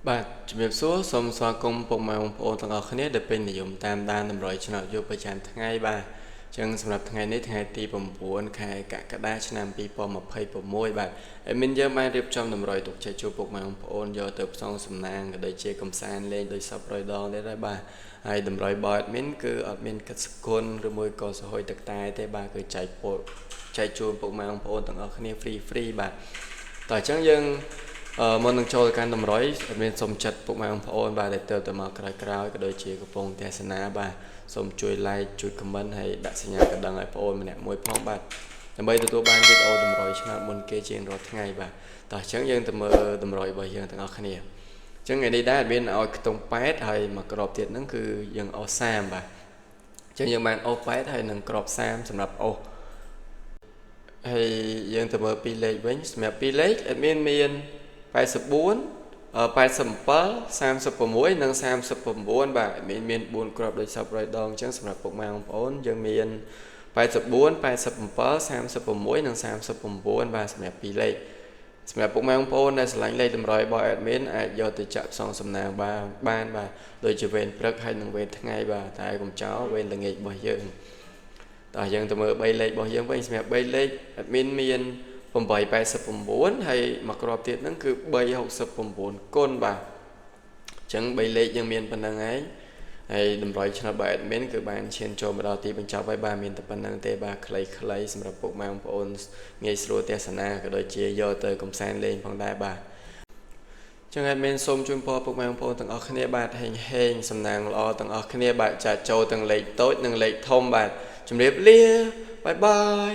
បាទជំរាបសួរសូមស្វាគមន៍ពុកម៉ែបងប្អូនទាំងអស់គ្នាដែលពេញនិយមតាមដានតម្រុយឆ្នោតយុវប្រចាំថ្ងៃបាទអញ្ចឹងសម្រាប់ថ្ងៃនេះថ្ងៃទី9ខែកក្កដាឆ្នាំ2026បាទអេមីនយើងបានរៀបចំតម្រុយទុកចែកជូនពុកម៉ែបងប្អូនយកទៅផ្សងសំណាងក៏ដូចជាកំសាន្តលេងដោយសពរយដងនេះដែរបាទហើយតម្រុយបអេមីនគឺអត់មានកិត្តសគុណឬមួយក៏សហួយទឹកតែទេបាទគឺចែកជូនពុកម៉ែបងប្អូនទាំងអស់គ្នា free បាទតោះអញ្ចឹងយើងមុននឹងចូលកាន់តម្រុយមានសូមចាត់ពុកម៉ែបងប្អូនបាទដែលទៅមកក្រោយក៏ដូចជាកំពុងទេសនាបាទសូមជួយ like ជួយ comment ហើយដាក់សញ្ញាកណ្ដឹងឲ្យបងប្អូនម្នាក់មួយផងបាទដើម្បីទទួលបានវីដេអូតម្រុយឆ្នោតមុនគេជារាល់ថ្ងៃបាទតោះអញ្ចឹងយើងទៅមើលតម្រុយរបស់យើងទាំងអស់គ្នាអញ្ចឹងថ្ងៃនេះដែរមានឲ្យខ្ទង់8ហើយមួយក្របទៀតហ្នឹងគឺយើងអស់30បាទអញ្ចឹងយើងបានអស់8ហើយនឹងក្រប30សម្រាប់អស់ហើយយើងទៅមើលពីរលេខវិញសម្រាប់ពីរលេខអត់មាន84 87 36និង39បាទមាន4គ្រាប់ដូចសពរយដងអញ្ចឹងសម្រាប់ពុកម៉ែបងប្អូនយើងមាន84 87 36និង39បាទសម្រាប់ពីរលេខសម្រាប់ពុកម៉ែបងប្អូនដែលឆ្លាញ់លេខតម្រុយរបស់ admin អាចយកទៅចាក់ផ្សងសំណាងបានបាទដូចជាវេនព្រឹកហើយនិងវេនថ្ងៃបាទតែកុំចោលវេនល្ងាចរបស់យើងតោះយើងទៅមើល3លេខរបស់យើងវិញសម្រាប់3លេខ admin មាន889ហើយមួយគ្រាប់ទៀតហ្នឹងគឺ369គុណបាទអញ្ចឹង3លេខយើងមានប៉ុណ្្នឹងឯងហើយតម្រុយឆ្នោតរបស់ admin គឺបានឈានចូលមកដល់ទីបញ្ចប់ហើយបាទមានតែប៉ុណ្្នឹងទេបាទខ្លីៗសម្រាប់ពុកម៉ែបងប្អូនងាយស្រួលទេសនាក៏ដូចជាយកទៅកំសាន្តលេងផងដែរបាទចឹង admin សូមជូនពរពុកម៉ែបងប្អូនទាំងអស់គ្នាបាទហេងសំណាងល្អទាំងអស់គ្នាបាទចាចូលទាំងលេខតូចនិងលេខធំបាទជម្រាបលាបាយបាយ